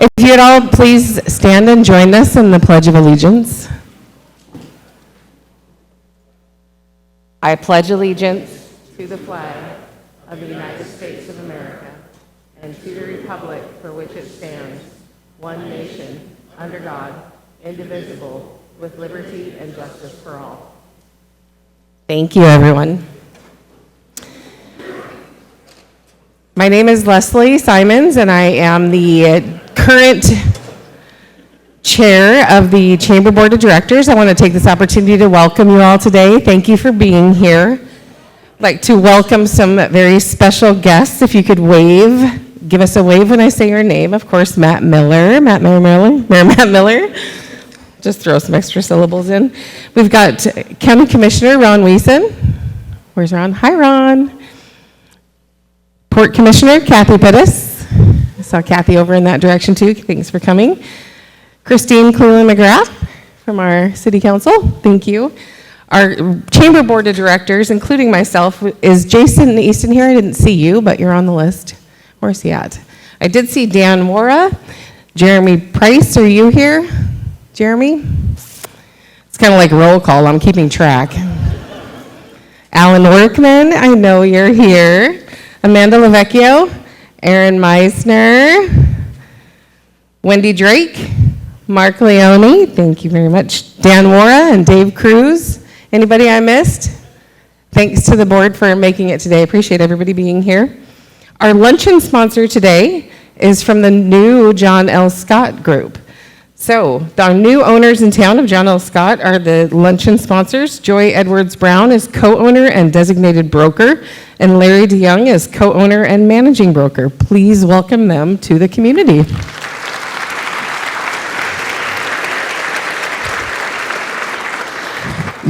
If you'd all please stand and join us in the Pledge of Allegiance. I pledge allegiance to the flag of the United States of America and to the republic for which it stands, one nation, under God, indivisible, with liberty and justice for all. Thank you, everyone. My name is Leslie Simons, and I am the current chair of the Chamber Board of Directors. I want to take this opportunity to welcome you all today. Thank you for being here. I'd like to welcome some very special guests. If you could wave, give us a wave when I say your name. Of course, Mayor Matt Miller. Just throw some extra syllables in. We've got County Commissioner Ron Wiesen. Where's Ron? Hi, Ron. Port Commissioner Kathy Pettis. I saw Kathy over in that direction too. Thanks for coming. Christine Cleland-McGrath from our City Council. Thank you. Our Chamber Board of Directors, including myself, is Jason Easton here. I didn't see you, but you're on the list. Where's he at? I did see Dan Mora. Jeremy Price, are you here? Jeremy? It's kind of like roll call. I'm keeping track. Alan Workman, I know you're here. Amanda Lavecchio, Aaron Meisner, Wendy Drake, Mark Leone, thank you very much, Dan Mora and Dave Cruz. Anybody I missed? Thanks to the board for making it today. I appreciate everybody being here. Our luncheon sponsor today is from the new John L. Scott Group. So, our new owners in town of John L. Scott are the luncheon sponsors. Joy Edwards Brown is co-owner and designated broker, and Larry DeYoung is co-owner and managing broker. Please welcome them to the community.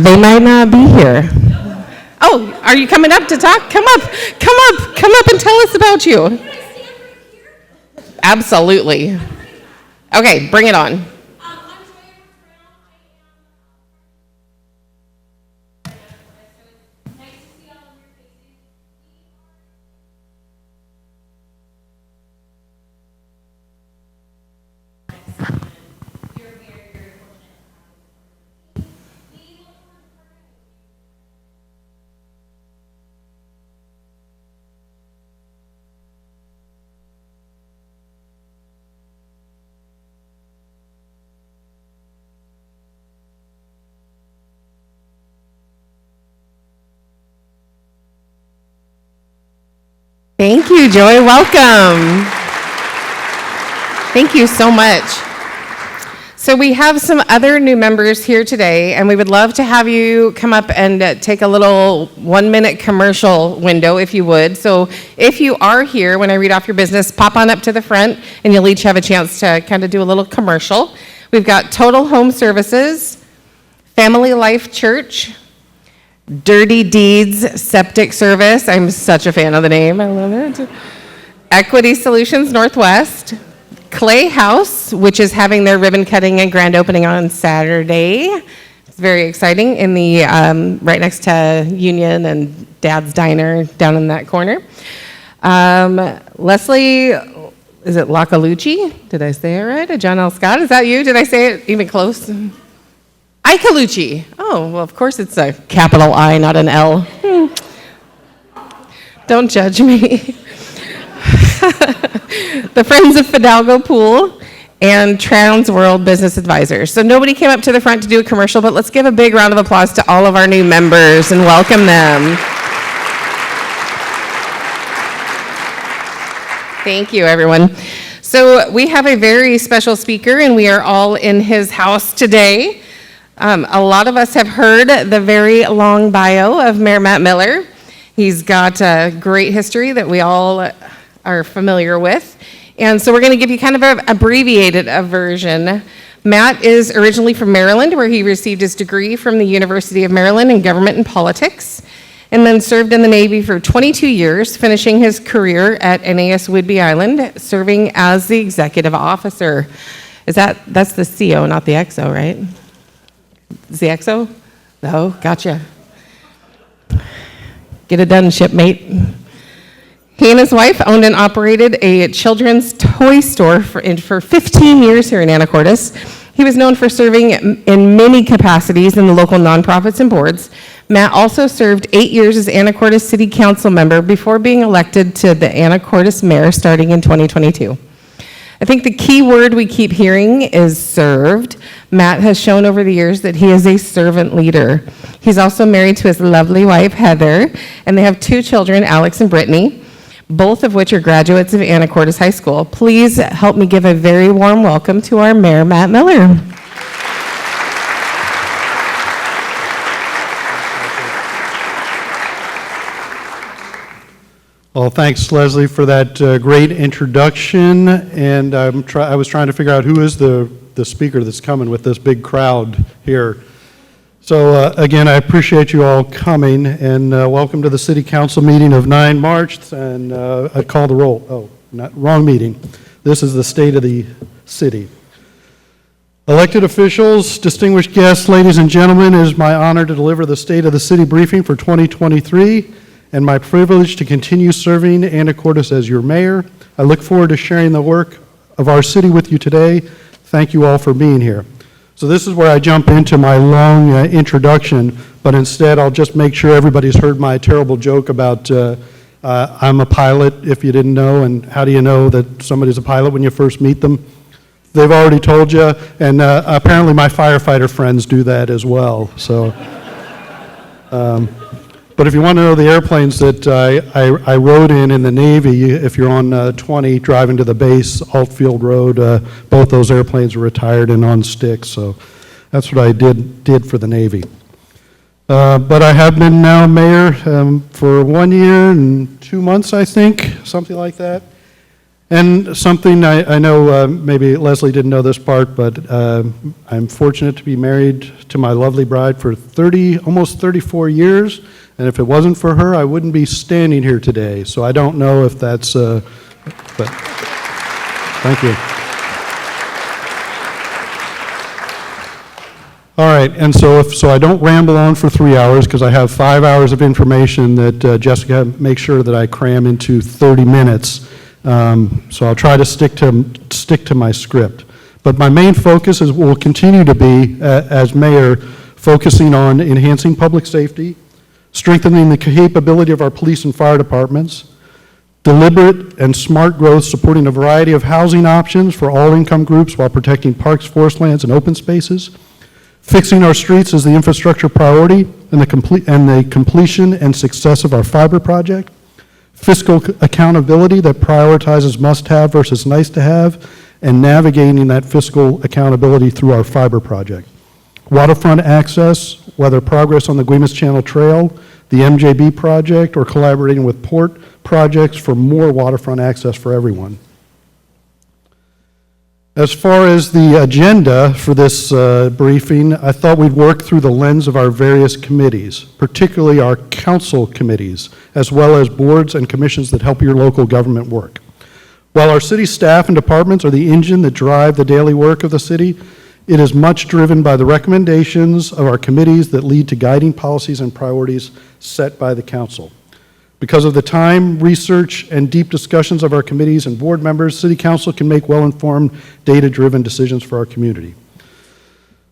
They might not be here. Oh, are you coming up to talk? Come up and tell us about you. Absolutely. Okay, bring it on. Thank you, Joy. Welcome. Thank you so much. So we have some other new members here today, and we would love to have you come up and take a little 1-minute commercial window, if you would. So if you are here, when I read off your business, pop on up to the front, and you'll each have a chance to kind of do a little commercial. We've got Total Home Services, Family Life Church, Dirty Deeds Septic Service. I'm such a fan of the name. I love it. Equity Solutions Northwest. Clay House, which is having their ribbon cutting and grand opening on Saturday. It's very exciting in the right next to Union and Dad's Diner down in that corner. Leslie, is it Lacalucci? Did I say it right? John L. Scott, is that you? Did I say it even close? Icalucci. Oh, well, of course it's a capital I, not an L. Don't judge me. The Friends of Fidalgo Pool and Trans World Business Advisors. So nobody came up to the front to do a commercial, but let's give a big round of applause to all of our new members and welcome them. Thank you, everyone. So we have a very special speaker, and we are all in his house today. A lot of us have heard the very long bio of Mayor Matt Miller. He's got a great history that we all are familiar with. And so we're going to give you kind of an abbreviated version. Matt is originally from Maryland, where he received his degree from the University of Maryland in Government and Politics, and then served in the Navy for 22 years, finishing his career at NAS Whidbey Island, serving as the executive officer. That's the CO, not the XO, right? Is the XO? No, gotcha. Get it done, shipmate. He and his wife owned and operated a children's toy store for 15 years here in Anacortes. He was known for serving in many capacities in the local nonprofits and boards. Matt also served 8 years as Anacortes City Council member before being elected to the Anacortes mayor starting in 2022. I think the key word we keep hearing is served. Matt has shown over the years that he is a servant leader. He's also married to his lovely wife, Heather, and they have 2 children, Alex and Brittany, both of which are graduates of Anacortes High School. Please help me give a very warm welcome to our Mayor, Matt Miller. Well, thanks, Leslie, for that great introduction. And I was trying to figure out who is the speaker that's coming with this big crowd here. So again, I appreciate you all coming, and welcome to the City Council meeting of 9 March. And I call the roll. Oh, wrong meeting. This is the State of the City. Elected officials, distinguished guests, ladies and gentlemen, it is my honor to deliver the State of the City briefing for 2023. And my privilege to continue serving Anacortes as your mayor. I look forward to sharing the work of our city with you today. Thank you all for being here. So this is where I jump into my long introduction, but instead I'll just make sure everybody's heard my terrible joke about I'm a pilot, if you didn't know, and how do you know that somebody's a pilot when you first meet them? They've already told you, and apparently my firefighter friends do that as well. So. But if you want to know the airplanes that I rode in the Navy, if you're on 20 driving to the base, Altfield Road, both those airplanes are retired and on sticks. So that's what I did for the Navy. But I have been now mayor for 1 year and 2 months, I think, something like that. And something I know maybe Leslie didn't know this part, but I'm fortunate to be married to my lovely bride for almost 34 years. And if it wasn't for her, I wouldn't be standing here today. So I don't know if that's, but thank you. All right, and so I don't ramble on for 3 hours, because I have 5 hours of information that Jessica makes sure that I cram into 30 minutes. So I'll try to stick to my script. But my main focus will continue to be, as mayor, focusing on enhancing public safety, strengthening the capability of our police and fire departments, deliberate and smart growth supporting a variety of housing options for all income groups while protecting parks, forest lands, and open spaces, fixing our streets as the infrastructure priority and the completion and success of our fiber project, fiscal accountability that prioritizes must-have versus nice-to-have, and navigating that fiscal accountability through our fiber project. Waterfront access, whether progress on the Guimas Channel Trail, the MJB project, or collaborating with port projects for more waterfront access for everyone. As far as the agenda for this briefing, I thought we'd work through the lens of our various committees, particularly our council committees, as well as boards and commissions that help your local government work. While our city staff and departments are the engine that drive the daily work of the city, it is much driven by the recommendations of our committees that lead to guiding policies and priorities set by the council. Because of the time, research, and deep discussions of our committees and board members, City Council can make well-informed, data-driven decisions for our community.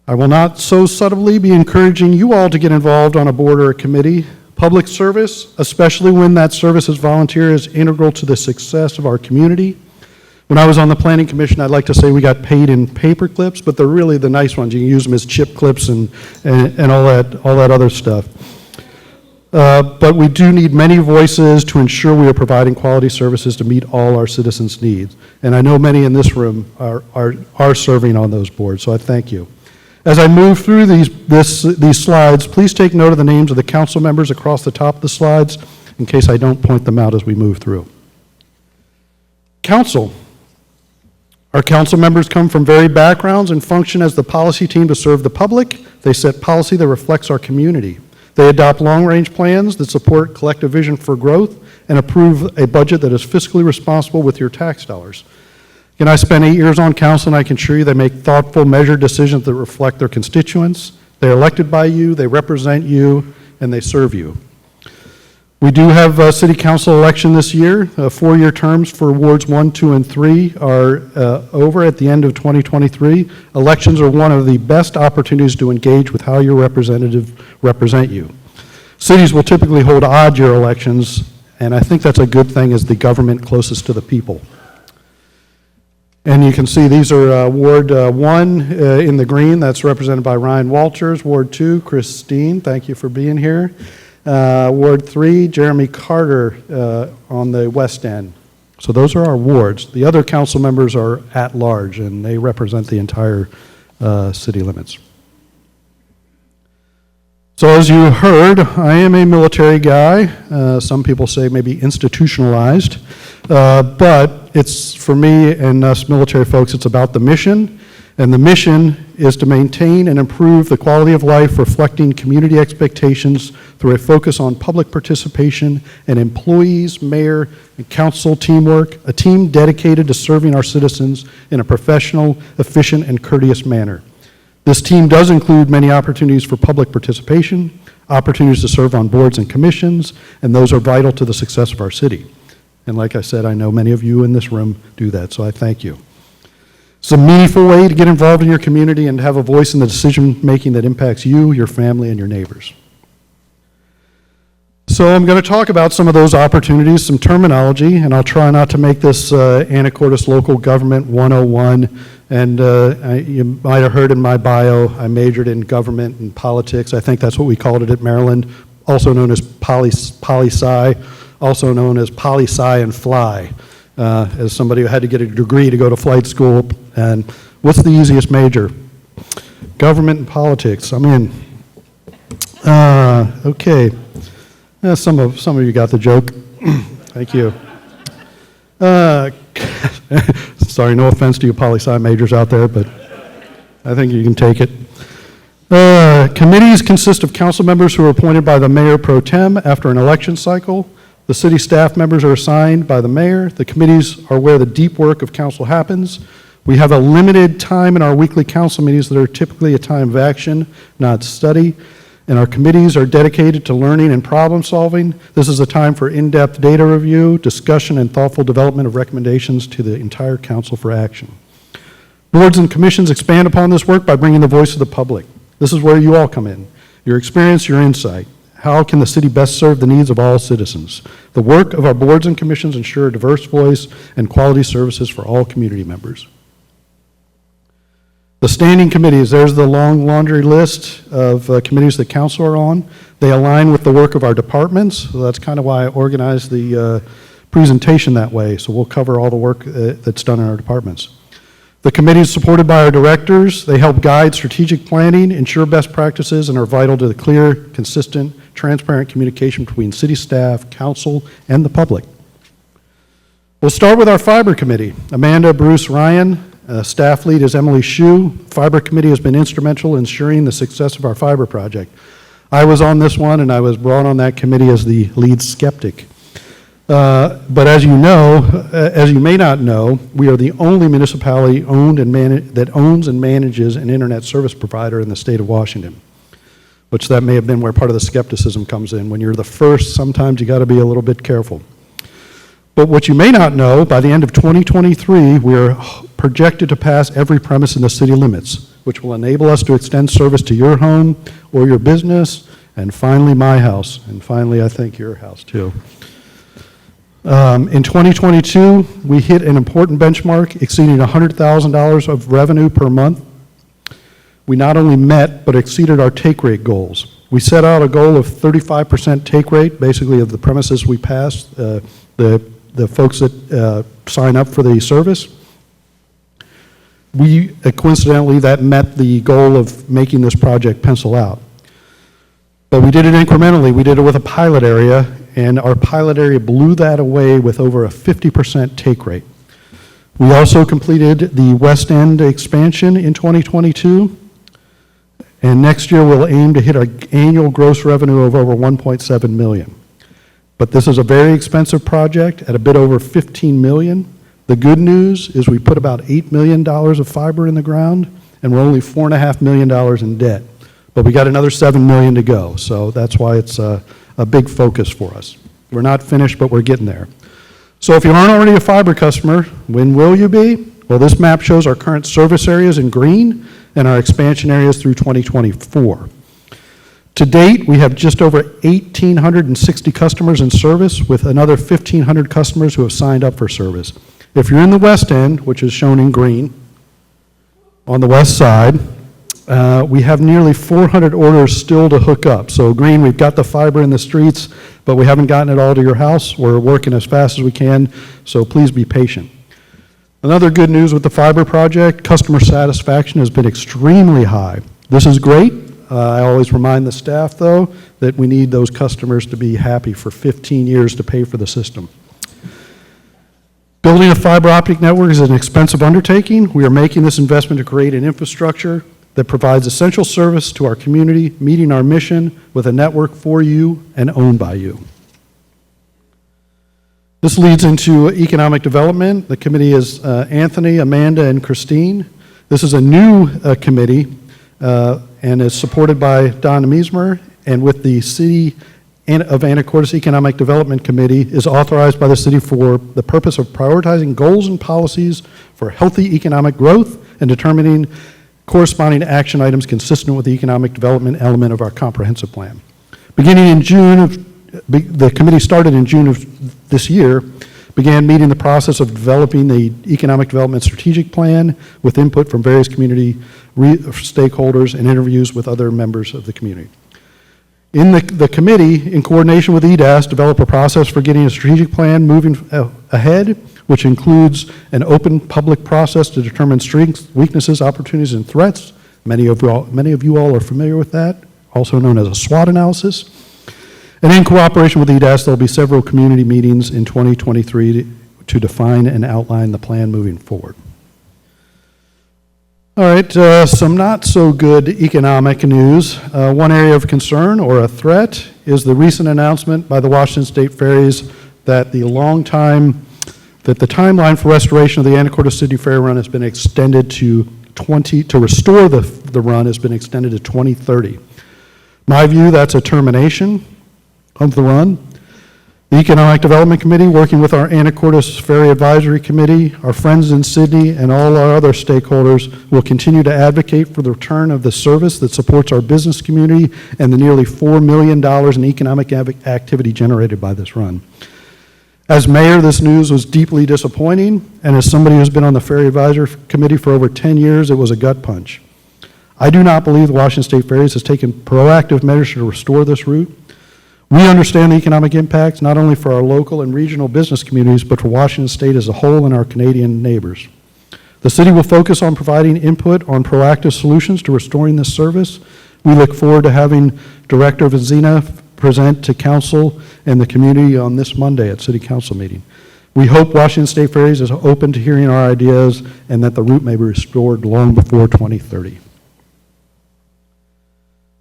I will not so subtly be encouraging you all to get involved on a board or a committee. Public service, especially when that service is volunteer, is integral to the success of our community. When I was on the Planning Commission, I'd like to say we got paid in paper clips, but they're really the nice ones. You can use them as chip clips and all that other stuff. But we do need many voices to ensure we are providing quality services to meet all our citizens' needs. And I know many in this room are serving on those boards, so I thank you. As I move through these slides, please take note of the names of the council members across the top of the slides in case I don't point them out as we move through. Council. Our council members come from varied backgrounds and function as the policy team to serve the public. They set policy that reflects our community. They adopt long-range plans that support collective vision for growth and approve a budget that is fiscally responsible with your tax dollars. Again, I spent 8 years on council, and I can assure you they make thoughtful, measured decisions that reflect their constituents. They're elected by you, they represent you, and they serve you. We do have a city council election this year. 4-year terms for wards 1, 2, and 3 are over at the end of 2023. Elections are one of the best opportunities to engage with how your representatives represent you. Cities will typically hold odd-year elections, and I think that's a good thing as the government closest to the people. And you can see these are Ward 1 in the green. That's represented by Ryan Walters. Ward 2, Christine, thank you for being here. Ward 3, Jeremy Carter on the west end. So those are our wards. The other council members are at large, and they represent the entire city limits. So as you heard, I am a military guy. Some people say maybe institutionalized. But it's, for me and us military folks, it's about the mission. And the mission is to maintain and improve the quality of life reflecting community expectations through a focus on public participation and employees, mayor, and council teamwork, a team dedicated to serving our citizens in a professional, efficient, and courteous manner. This team does include many opportunities for public participation, opportunities to serve on boards and commissions, and those are vital to the success of our city. And like I said, I know many of you in this room do that, so I thank you. It's a meaningful way to get involved in your community and have a voice in the decision-making that impacts you, your family, and your neighbors. So I'm going to talk about some of those opportunities, some terminology, and I'll try not to make this Anacortes Local Government 101. And you might have heard in my bio, I majored in government and politics. I think that's what we called it at Maryland, also known as poli-sci, also known as poli-sci and fly. As somebody who had to get a degree to go to flight school. And what's the easiest major? Government and politics. I'm in. Okay. Some of you got the joke. Thank you. Sorry, no offense to you poli-sci majors out there, but I think you can take it. Committees consist of council members who are appointed by the mayor pro tem after an election cycle. The city staff members are assigned by the mayor. The committees are where the deep work of council happens. We have a limited time in our weekly council meetings that are typically a time of action, not study. And our committees are dedicated to learning and problem solving. This is a time for in-depth data review, discussion, and thoughtful development of recommendations to the entire council for action. Boards and commissions expand upon this work by bringing the voice of the public. This is where you all come in. Your experience, your insight. How can the city best serve the needs of all citizens? The work of our boards and commissions ensure a diverse voice and quality services for all community members. The standing committees, there's the long laundry list of committees that council are on. They align with the work of our departments, so that's kind of why I organized the presentation that way, so we'll cover all the work that's done in our departments. The committee is supported by our directors. They help guide strategic planning, ensure best practices, and are vital to the clear, consistent, transparent communication between city staff, council, and the public. We'll start with our fiber committee. Amanda Bruce Ryan, staff lead is Emily Shue. Fiber committee has been instrumental in ensuring the success of our fiber project. I was on this one, and I was brought on that committee as the lead skeptic. But as you know, as you may not know, we are the only municipality that owns and manages an internet service provider in the state of Washington, which that may have been where part of the skepticism comes in. When you're the first, sometimes you got to be a little bit careful. But what you may not know, by the end of 2023, we are projected to pass every premise in the city limits, which will enable us to extend service to your home or your business, and finally my house, and finally I think your house too. In 2022, we hit an important benchmark exceeding $100,000 of revenue per month. We not only met, but exceeded our take rate goals. We set out a goal of 35% take rate, basically of the premises we passed, the folks that sign up for the service. We, coincidentally, that met the goal of making this project pencil out. But we did it incrementally. We did it with a pilot area, and our pilot area blew that away with over a 50% take rate. We also completed the West End expansion in 2022, and next year we'll aim to hit our annual gross revenue of over $1.7 million. But this is a very expensive project at a bit over $15 million. The good news is we put about $8 million of fiber in the ground, and we're only $4.5 million in debt. But we got another $7 million to go, so that's why it's a big focus for us. We're not finished, but we're getting there. So if you aren't already a fiber customer, when will you be? Well, this map shows our current service areas in green and our expansion areas through 2024. To date, we have just over 1,860 customers in service with another 1,500 customers who have signed up for service. If you're in the west end, which is shown in green, on the west side, we have nearly 400 orders still to hook up. So green, we've got the fiber in the streets, but we haven't gotten it all to your house. We're working as fast as we can, so please be patient. Another good news with the fiber project, customer satisfaction has been extremely high. This is great. I always remind the staff, though, that we need those customers to be happy for 15 years to pay for the system. Building a fiber optic network is an expensive undertaking. We are making this investment to create an infrastructure that provides essential service to our community, meeting our mission with a network for you and owned by you. This leads into economic development. The committee is Anthony, Amanda, and Christine. This is a new committee and is supported by Don Meismer, and with the City of Anacortes Economic Development Committee is authorized by the city for the purpose of prioritizing goals and policies for healthy economic growth and determining corresponding action items consistent with the economic development element of our comprehensive plan. Beginning in June, the committee started in June of this year, began meeting the process of developing the economic development strategic plan with input from various community stakeholders and interviews with other members of the community. In the committee, in coordination with EDAS, developed a process for getting a strategic plan moving ahead, which includes an open public process to determine strengths, weaknesses, opportunities, and threats. Many of you all are familiar with that, also known as a SWOT analysis. And in cooperation with EDAS, there will be several community meetings in 2023 to define and outline the plan moving forward. All right, some not so good economic news. One area of concern or a threat is the recent announcement by the Washington State Ferries that the timeline for restoration of the Anacortes City Fair Run has been extended to restore the run has been extended to 2030. My view, that's a termination of the run. The Economic Development Committee, working with our Anacortes Ferry Advisory Committee, our friends in Sydney, and all our other stakeholders, will continue to advocate for the return of the service that supports our business community and the nearly $4 million in economic activity generated by this run. As mayor, this news was deeply disappointing, and as somebody who's been on the Ferry Advisory Committee for over 10 years, it was a gut punch. I do not believe the Washington State Ferries has taken proactive measures to restore this route. We understand the economic impacts, not only for our local and regional business communities, but for Washington State as a whole and our Canadian neighbors. The city will focus on providing input on proactive solutions to restoring this service. We look forward to having Director Vizina present to council and the community on this Monday at City Council meeting. We hope Washington State Ferries is open to hearing our ideas and that the route may be restored long before 2030.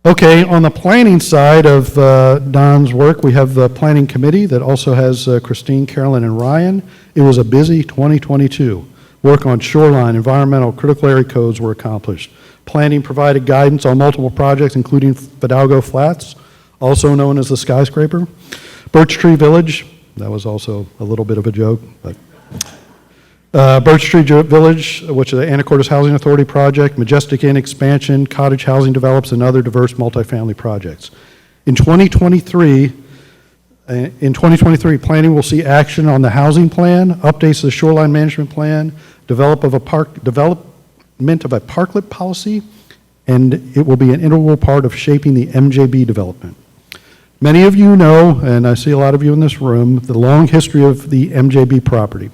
Okay, on the planning side of Don's work, we have the planning committee that also has Christine, Carolyn, and Ryan. It was a busy 2022. Work on shoreline, environmental, critical area codes were accomplished. Planning provided guidance on multiple projects, including Fidalgo Flats, also known as the skyscraper. Birch Tree Village, that was also a little bit of a joke, but Birch Tree Village, which is the Anacortes Housing Authority project, Majestic Inn expansion, cottage housing develops, and other diverse multifamily projects. In 2023, planning will see action on the housing plan, updates to the shoreline management plan, development of a parklet policy, and it will be an integral part of shaping the MJB development. Many of you know, and I see a lot of you in this room, the long history of the MJB property.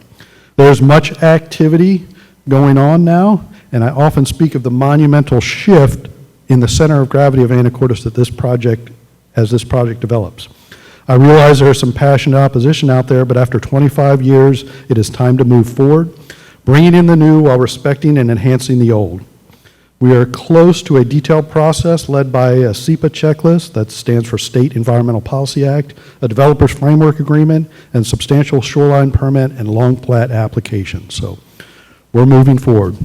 There's much activity going on now, and I often speak of the monumental shift in the center of gravity of Anacortes as this project develops. I realize there's some passionate opposition out there, but after 25 years, it is time to move forward, bringing in the new while respecting and enhancing the old. We are close to a detailed process led by a SEPA checklist, that stands for State Environmental Policy Act, a developer's framework agreement, and substantial shoreline permit and long plat application. So we're moving forward.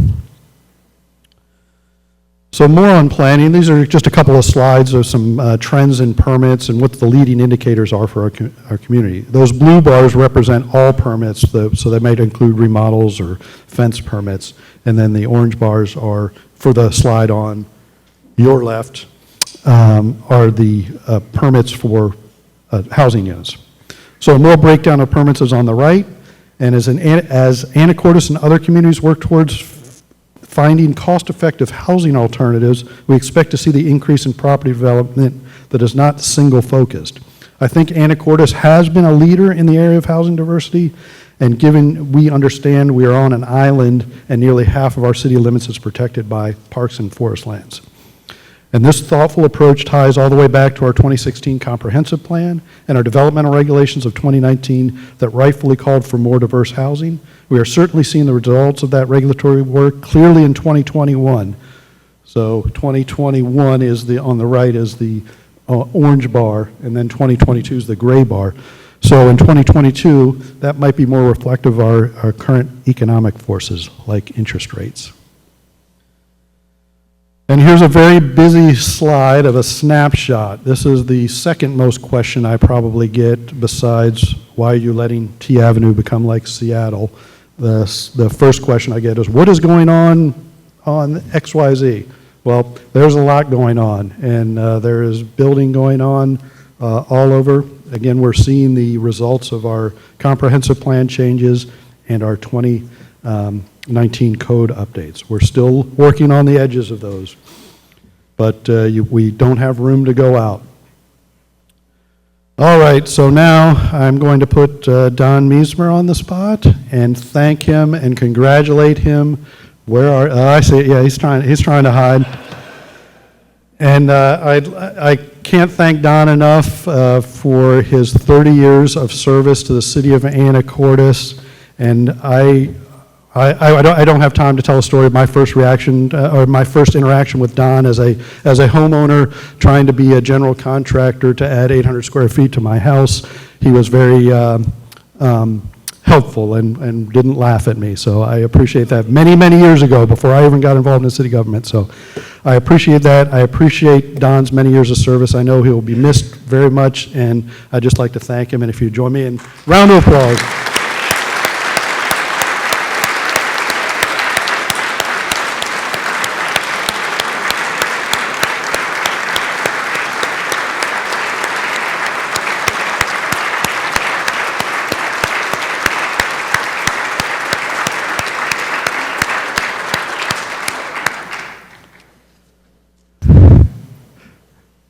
So more on planning. These are just a couple of slides of some trends in permits and what the leading indicators are for our community. Those blue bars represent all permits, so they might include remodels or fence permits. And then the orange bars are, for the slide on your left, are the permits for housing units. So a more breakdown of permits is on the right. And as Anacortes and other communities work towards finding cost-effective housing alternatives, we expect to see the increase in property development that is not single-focused. I think Anacortes has been a leader in the area of housing diversity, and given we understand we are on an island and nearly half of our city limits is protected by parks and forest lands. And this thoughtful approach ties all the way back to our 2016 comprehensive plan and our developmental regulations of 2019 that rightfully called for more diverse housing. We are certainly seeing the results of that regulatory work clearly in 2021. So 2021 is on the right is the orange bar, and then 2022 is the gray bar. So in 2022, that might be more reflective of our current economic forces like interest rates. And here's a very busy slide of a snapshot. This is the second most question I probably get besides why are you letting T Avenue become like Seattle. The first question I get is what is going on XYZ? Well, there's a lot going on, and there is building going on all over. Again, we're seeing the results of our comprehensive plan changes and our 2019 code updates. We're still working on the edges of those, but we don't have room to go out. All right, so now I'm going to put Don Miesmer on the spot and thank him and congratulate him. Where are I see? Yeah, he's trying to hide. And I can't thank Don enough for his 30 years of service to the city of Anacortes, and I don't have time to tell a story of my first reaction or my first interaction with Don as a homeowner trying to be a general contractor to add 800 square feet to my house. He was very helpful and didn't laugh at me, so I appreciate that. Many years ago, before I even got involved in city government, so I appreciate that. I appreciate Don's many years of service. I know he will be missed very much, and I'd just like to thank him, and if you join me in round of applause.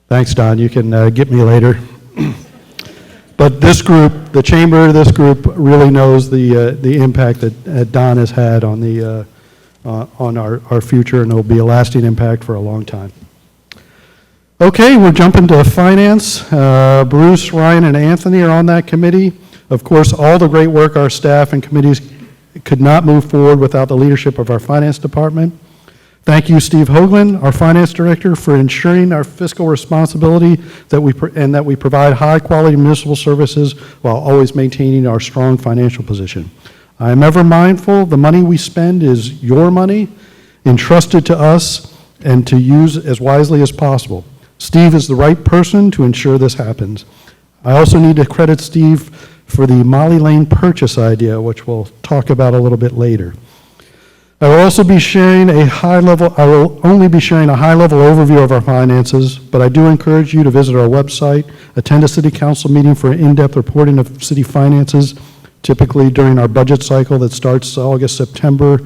Thanks, Don. You can get me later. But this group, the chamber, this group really knows the impact that Don has had on our future, and it will be a lasting impact for a long time. Okay, we're jumping to finance. Bruce, Ryan, and Anthony are on that committee. Of course, all the great work our staff and committees could not move forward without the leadership of our finance department. Thank you, Steve Hoagland, our finance director, for ensuring our fiscal responsibility that we provide high-quality municipal services while always maintaining our strong financial position. I am ever mindful the money we spend is your money, entrusted to us, and to use as wisely as possible. Steve is the right person to ensure this happens. I also need to credit Steve for the Molly Lane purchase idea, which we'll talk about a little bit later. I will also be sharing a high-level overview of our finances, but I do encourage you to visit our website, attend a city council meeting for an in-depth reporting of city finances, typically during our budget cycle that starts August, September,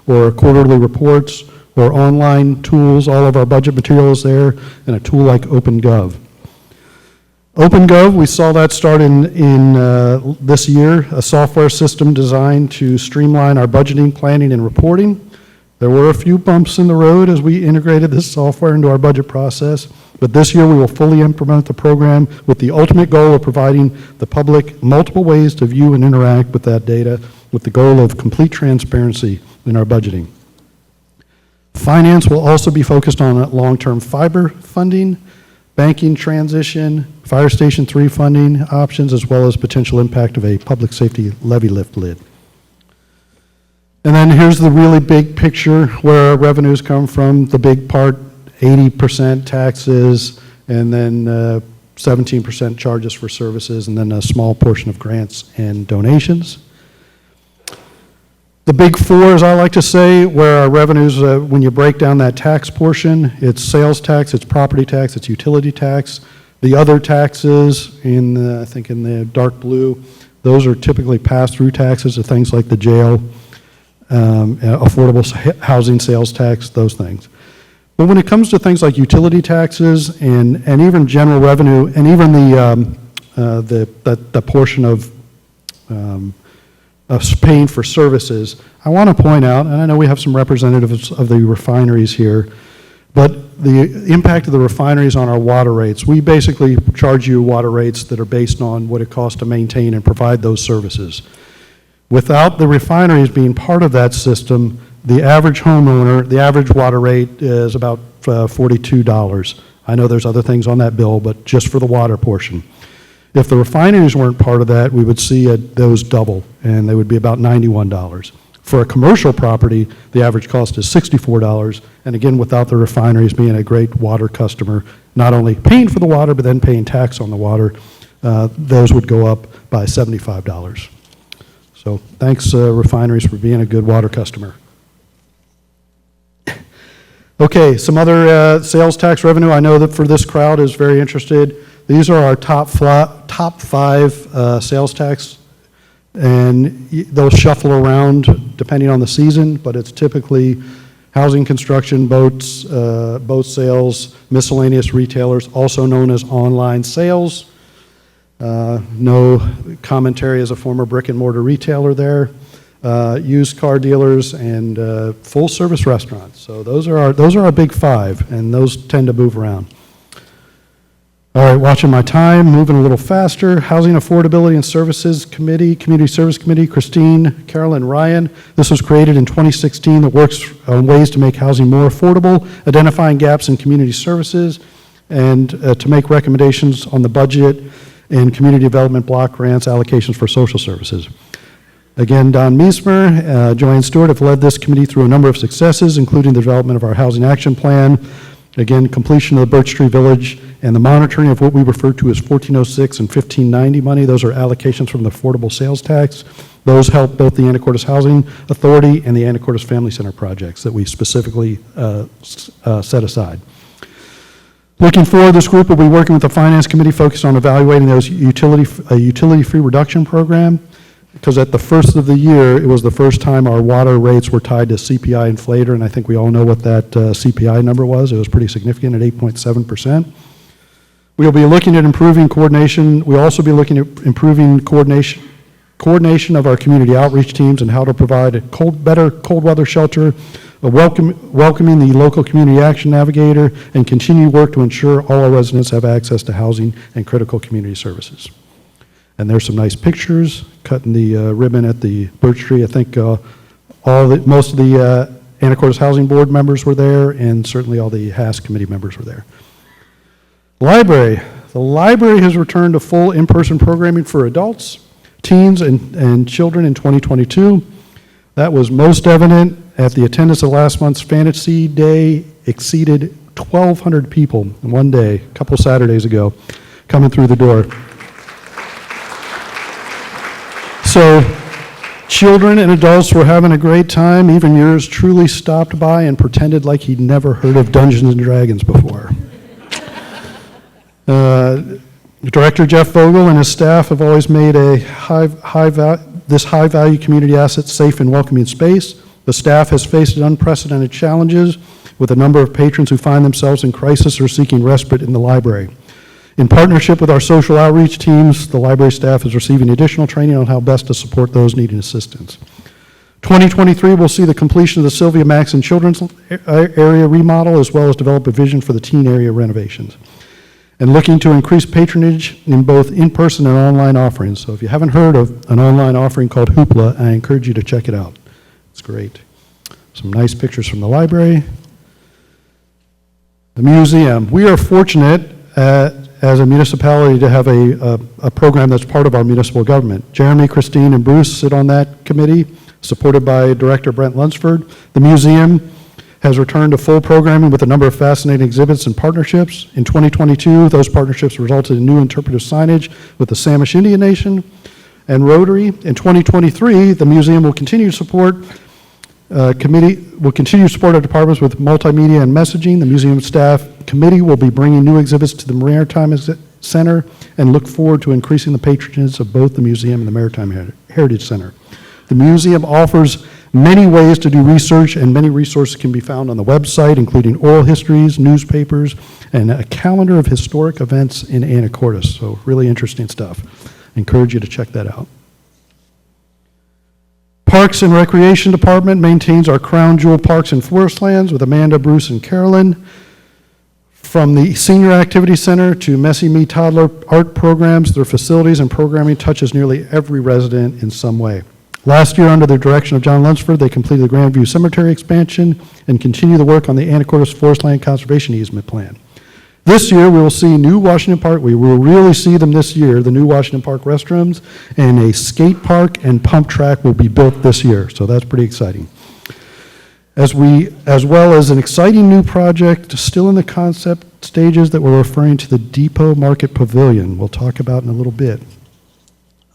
or quarterly reports, or online tools. All of our budget material is there, and a tool like OpenGov. OpenGov, we saw that start in this year, a software system designed to streamline our budgeting, planning, and reporting. There were a few bumps in the road as we integrated this software into our budget process, but this year we will fully implement the program with the ultimate goal of providing the public multiple ways to view and interact with that data with the goal of complete transparency in our budgeting. Finance will also be focused on long-term fiber funding, banking transition, Fire Station 3 funding options, as well as potential impact of a public safety levy lift lid. And then here's the really big picture where our revenues come from. The big part 80% taxes, and then 17% charges for services, and then a small portion of grants and donations. The big four, as I like to say, where our revenues, when you break down that tax portion, it's sales tax, it's property tax, it's utility tax. The other taxes, I think in the dark blue, those are typically pass-through taxes of things like the jail, affordable housing sales tax, those things. But when it comes to things like utility taxes and even general revenue, and even the portion of paying for services, I want to point out, and I know we have some representatives of the refineries here, but the impact of the refineries on our water rates, we basically charge you water rates that are based on what it costs to maintain and provide those services. Without the refineries being part of that system, the average homeowner, the average water rate is about $42. I know there's other things on that bill, but just for the water portion. If the refineries weren't part of that, we would see those double, and they would be about $91. For a commercial property, the average cost is $64, and again, without the refineries being a great water customer, not only paying for the water, but then paying tax on the water, those would go up by $75. So thanks, refineries, for being a good water customer. Okay, some other sales tax revenue I know that for this crowd is very interested. These are our top five sales tax, and they'll shuffle around depending on the season, but it's typically housing, construction, boats, boat sales, miscellaneous retailers, also known as online sales. No commentary as a former brick and mortar retailer there. Used car dealers and full service restaurants. So those are our big five, and those tend to move around. All right, watching my time, moving a little faster. Housing Affordability and Services Committee, Community Service Committee, Christine, Carolyn, Ryan. This was created in 2016 that works on ways to make housing more affordable, identifying gaps in community services, and to make recommendations on the budget and community development block grants allocations for social services. Again, Don Meismer, Joanne Stewart have led this committee through a number of successes, including the development of our housing action plan, again, completion of the Birch Tree Village, and the monitoring of what we refer to as 1406 and 1590 money. Those are allocations from the affordable sales tax. Those help both the Anacortes Housing Authority and the Anacortes Family Center projects that we specifically set aside. Looking forward, this group will be working with the Finance Committee focused on evaluating those utility fee reduction program, because at the first of the year, it was the first time our water rates were tied to CPI inflator, and I think we all know what that CPI number was. It was pretty significant at 8.7%. We'll be looking at improving coordination. We'll also be looking at improving coordination of our community outreach teams and how to provide a better cold weather shelter, welcoming the local community action navigator, and continue work to ensure all our residents have access to housing and critical community services. And there's some nice pictures, cutting the ribbon at the Birch Tree. I think most of the Anacortes Housing Board members were there, and certainly all the HAS committee members were there. Library. The library has returned to full in-person programming for adults, teens, and children in 2022. That was most evident at the attendance of last month's Fantasy Day. Exceeded 1,200 people in one day, a couple Saturdays ago, coming through the door. So children and adults were having a great time. Even yours truly stopped by and pretended like he'd never heard of Dungeons & Dragons before. Director Jeff Vogel and his staff have always made this high-value community asset safe and welcoming space. The staff has faced unprecedented challenges with a number of patrons who find themselves in crisis or seeking respite in the library. In partnership with our social outreach teams, the library staff is receiving additional training on how best to support those needing assistance. 2023 will see the completion of the Sylvia Maxon Children's Area remodel, as well as develop a vision for the teen area renovations. And looking to increase patronage in both in-person and online offerings. So if you haven't heard of an online offering called Hoopla, I encourage you to check it out. It's great. Some nice pictures from the library. The museum. We are fortunate as a municipality to have a program that's part of our municipal government. Jeremy, Christine, and Bruce sit on that committee, supported by Director Brent Lunsford. The museum has returned to full programming with a number of fascinating exhibits and partnerships. In 2022, those partnerships resulted in new interpretive signage with the Samish Indian Nation and Rotary. In 2023, the museum will continue to support our departments with multimedia and messaging. The museum staff committee will be bringing new exhibits to the Maritime Center and look forward to increasing the patronage of both the museum and the Maritime Heritage Center. The museum offers many ways to do research, and many resources can be found on the website, including oral histories, newspapers, and a calendar of historic events in Anacortes. So really interesting stuff. I encourage you to check that out. Parks and Recreation Department maintains our crown jewel parks and forest lands with Amanda, Bruce, and Carolyn. From the Senior Activity Center to Messy Me Toddler art programs, their facilities and programming touches nearly every resident in some way. Last year, under the direction of John Lunsford, they completed the Grandview Cemetery expansion and continue the work on the Anacortes Forest Land Conservation Easement Plan. This year, we will see new Washington Park. We will really see them this year. The new Washington Park restrooms and a skate park and pump track will be built this year, so that's pretty exciting. As well as an exciting new project still in the concept stages that we're referring to the Depot Market Pavilion. We'll talk about in a little bit.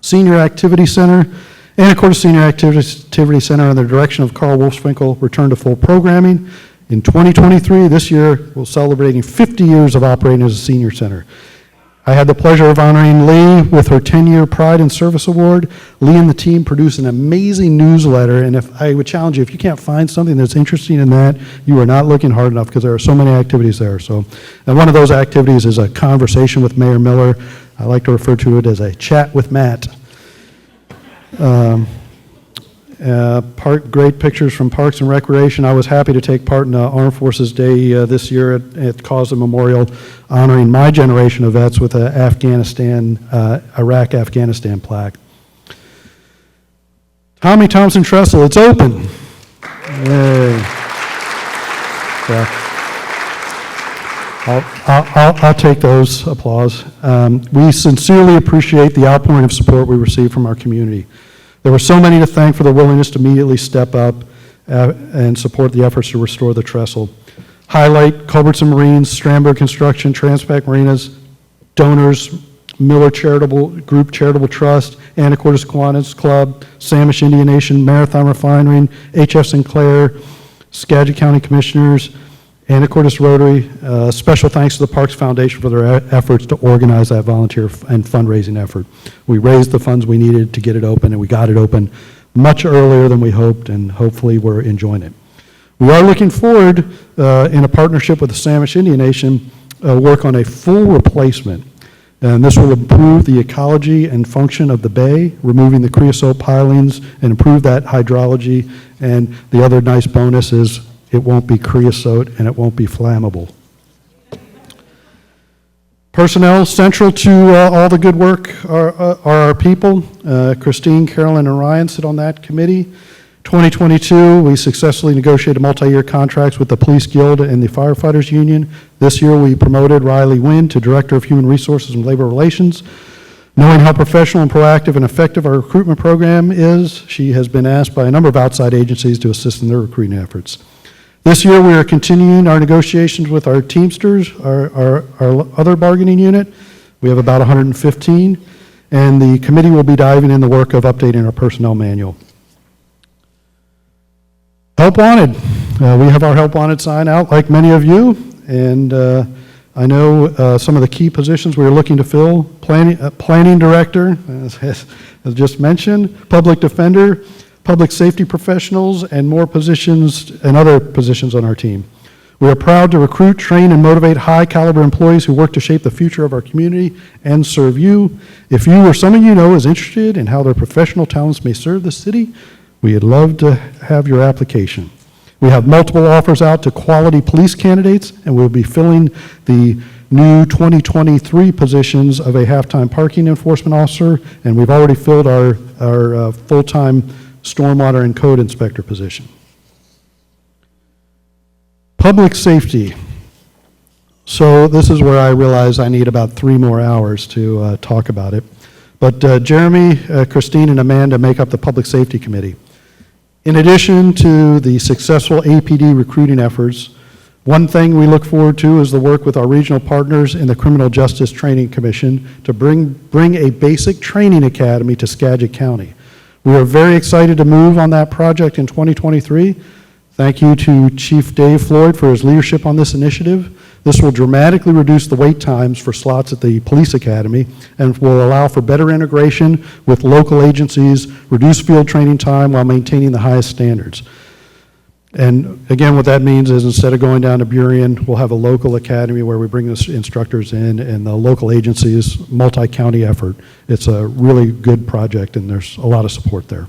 Senior Activity Center. Anacortes Senior Activity Center, under the direction of Carl Wolfswinkel, returned to full programming. In 2023, this year, we're celebrating 50 years of operating as a senior center. I had the pleasure of honoring Lee with her 10-year Pride and Service Award. Lee and the team produced an amazing newsletter, and if I would challenge you, if you can't find something that's interesting in that, you are not looking hard enough because there are so many activities there. So, and one of those activities is a conversation with Mayor Miller. I like to refer to it as a chat with Matt. Great pictures from Parks and Recreation. I was happy to take part in Armed Forces Day this year at Cause Memorial, honoring my generation of vets with a Iraq-Afghanistan plaque. THOMPSON TRESTLE, it's open. Yay. Yeah. I'll take those applause. We sincerely appreciate the outpouring of support we received from our community. There were so many to thank for their willingness to immediately step up and support the efforts to restore the trestle. Highlight Culbertson Marines, Strandberg Construction, Transpac Marinas, donors, Miller Charitable Group Charitable Trust, Anacortes Kiwanis Club, Samish Indian Nation, Marathon Refinery, H.F. Sinclair, Skagit County Commissioners, Anacortes Rotary. Special thanks to the Parks Foundation for their efforts to organize that volunteer and fundraising effort. We raised the funds we needed to get it open, and we got it open much earlier than we hoped, and hopefully we're enjoying it. We are looking forward, in a partnership with the Samish Indian Nation, work on a full replacement. And this will improve the ecology and function of the bay, removing the creosote pilings, and improve that hydrology. And the other nice bonus is it won't be creosote and it won't be flammable. Personnel central to all the good work are our people. Christine, Carolyn, and Ryan sit on that committee. 2022, we successfully negotiated multi-year contracts with the Police Guild and the Firefighters Union. This year, we promoted Riley Wynn to Director of Human Resources and Labor Relations. Knowing how professional and proactive and effective our recruitment program is, she has been asked by a number of outside agencies to assist in their recruiting efforts. This year, we are continuing our negotiations with our Teamsters, our other bargaining unit. We have about 115, and the committee will be diving in the work of updating our personnel manual. Help Wanted. We have our Help Wanted sign out, like many of you, and I know some of the key positions we are looking to fill. Planning Director, as just mentioned, Public Defender, Public Safety Professionals, and more positions and other positions on our team. We are proud to recruit, train, and motivate high-caliber employees who work to shape the future of our community and serve you. If you or someone you know is interested in how their professional talents may serve the city, we'd love to have your application. We have multiple offers out to quality police candidates, and we'll be filling the new 2023 positions of a half-time parking enforcement officer, and we've already filled our full-time stormwater and code inspector position. Public safety. So this is where I realize I need about 3 more hours to talk about it. But Jeremy, Christine, and Amanda make up the Public Safety Committee. In addition to the successful APD recruiting efforts, one thing we look forward to is the work with our regional partners in the Criminal Justice Training Commission to bring a basic training academy to Skagit County. We are very excited to move on that project in 2023. Thank you to Chief Dave Floyd for his leadership on this initiative. This will dramatically reduce the wait times for slots at the Police Academy and will allow for better integration with local agencies, reduce field training time while maintaining the highest standards. And again, what that means is instead of going down to Burien, we'll have a local academy where we bring the instructors in, and the local agencies, multi-county effort. It's a really good project, and there's a lot of support there.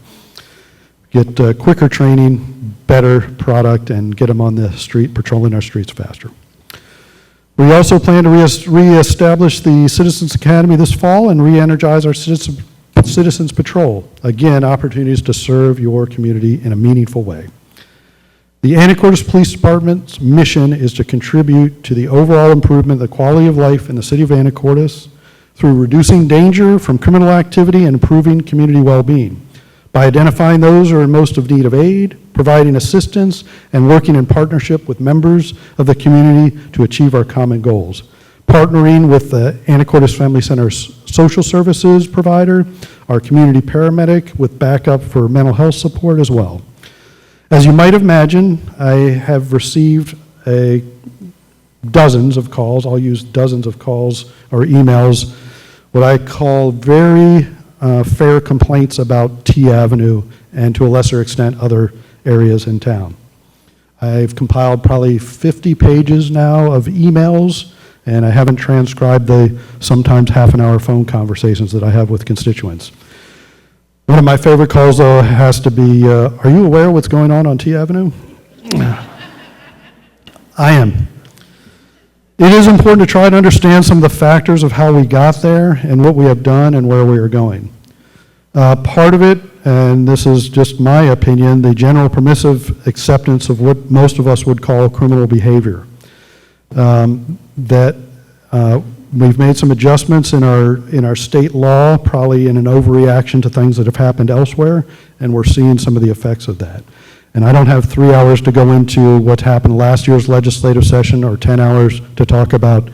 Get quicker training, better product, and get them on the street, patrolling our streets faster. We also plan to reestablish the Citizens Academy this fall and re-energize our Citizens Patrol. Again, opportunities to serve your community in a meaningful way. The Anacortes Police Department's mission is to contribute to the overall improvement of the quality of life in the city of Anacortes through reducing danger from criminal activity and improving community well-being by identifying those who are in most of need of aid, providing assistance, and working in partnership with members of the community to achieve our common goals. Partnering with the Anacortes Family Center's social services provider, our community paramedic with backup for mental health support as well. As you might imagine, I have received dozens of calls, I'll use dozens of calls or emails, what I call very fair complaints about T Avenue and to a lesser extent other areas in town. I've compiled probably 50 pages now of emails, and I haven't transcribed the sometimes half-an-hour phone conversations that I have with constituents. One of my favorite calls, though, has to be, are you aware of what's going on T Avenue? I am. It is important to try to understand some of the factors of how we got there and what we have done and where we are going. Part of it, and this is just my opinion, the general permissive acceptance of what most of us would call criminal behavior. We've made some adjustments in our state law, probably in an overreaction to things that have happened elsewhere, and we're seeing some of the effects of that. And I don't have 3 hours to go into what happened last year's legislative session or 10 hours to talk about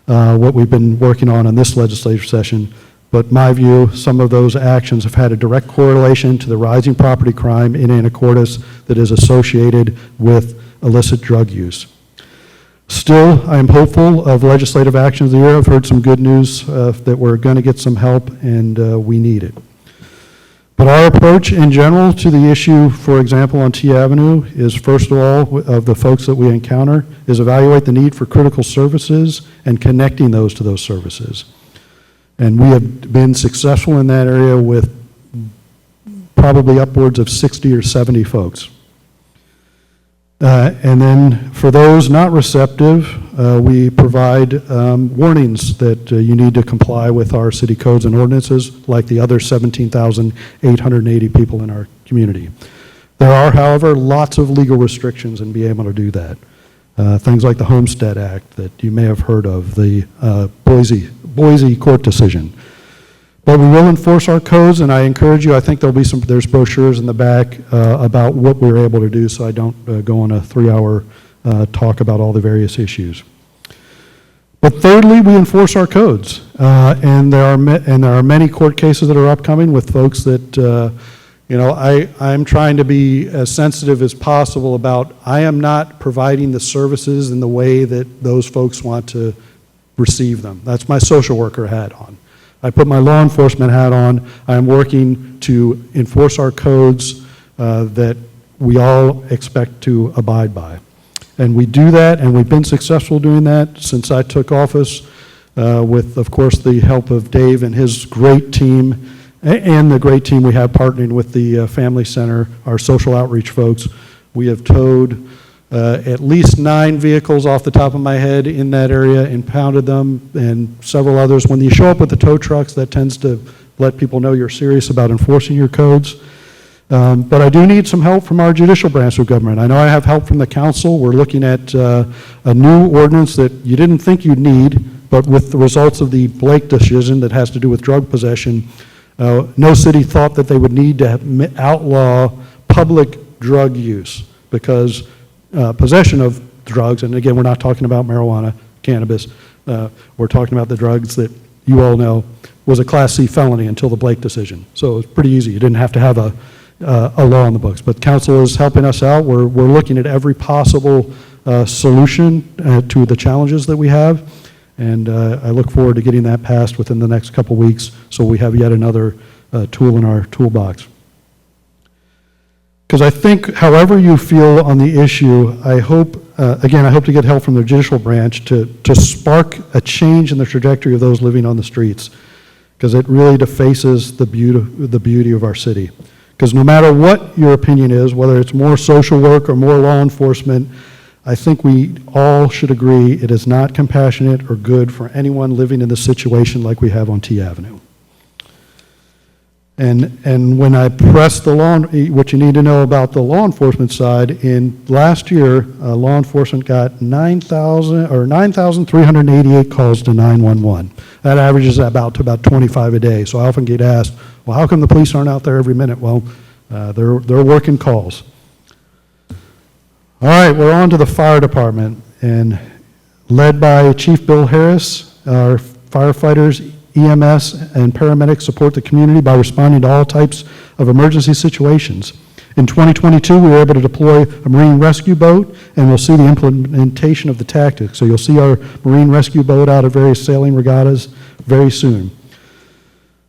what we've been working on this legislative session. But my view, some of those actions have had a direct correlation to the rising property crime in Anacortes that is associated with illicit drug use. Still, I am hopeful of legislative actions of the year. I've heard some good news that we're going to get some help, and we need it. But our approach in general to the issue, for example, on T Avenue, is first of all, of the folks that we encounter, is evaluate the need for critical services and connecting those to those services. And we have been successful in that area with probably upwards of 60 or 70 folks. And then for those not receptive, we provide warnings that you need to comply with our city codes and ordinances like the other 17,880 people in our community. There are, however, lots of legal restrictions in being able to do that. Things like the Homestead Act that you may have heard of, the Boise court decision. But we will enforce our codes, and I encourage you, I think there's brochures in the back about what we're able to do, so I don't go on a 3-hour talk about all the various issues. But thirdly, we enforce our codes, and there are many court cases that are upcoming with folks that, I'm trying to be as sensitive as possible about I am not providing the services in the way that those folks want to receive them. That's my social worker hat on. I put my law enforcement hat on. I am working to enforce our codes that we all expect to abide by. And we do that, and we've been successful doing that since I took office with, of course, the help of Dave and his great team and the great team we have partnering with the Family Center, our social outreach folks. We have towed at least 9 vehicles off the top of my head in that area, impounded them, and several others. When you show up with the tow trucks, that tends to let people know you're serious about enforcing your codes. But I do need some help from our judicial branch of government. I know I have help from the council. We're looking at a new ordinance that you didn't think you'd need, but with the results of the Blake decision that has to do with drug possession, no city thought that they would need to outlaw public drug use, because possession of drugs, and again, we're not talking about marijuana, cannabis, we're talking about the drugs that you all know, was a Class C felony until the Blake decision. So it was pretty easy. You didn't have to have a law on the books. But council is helping us out. We're looking at every possible solution to the challenges that we have. And I look forward to getting that passed within the next couple weeks so we have yet another tool in our toolbox. Because I think however you feel on the issue, I hope, again, I hope to get help from the judicial branch to spark a change in the trajectory of those living on the streets, because it really defaces the beauty of our city. Because no matter what your opinion is, whether it's more social work or more law enforcement, I think we all should agree it is not compassionate or good for anyone living in this situation like we have on T Avenue. And when I press the law, what you need to know about the law enforcement side, in last year, law enforcement got 9,388 calls to 911. That averages about 25 a day. So I often get asked, well, how come the police aren't out there every minute? Well, they're working calls. All right, we're on to the fire department, and led by Chief Bill Harris, our firefighters, EMS, and paramedics support the community by responding to all types of emergency situations. In 2022, we were able to deploy a Marine rescue boat, and we'll see the implementation of the tactics. So you'll see our Marine rescue boat out of various sailing regattas very soon.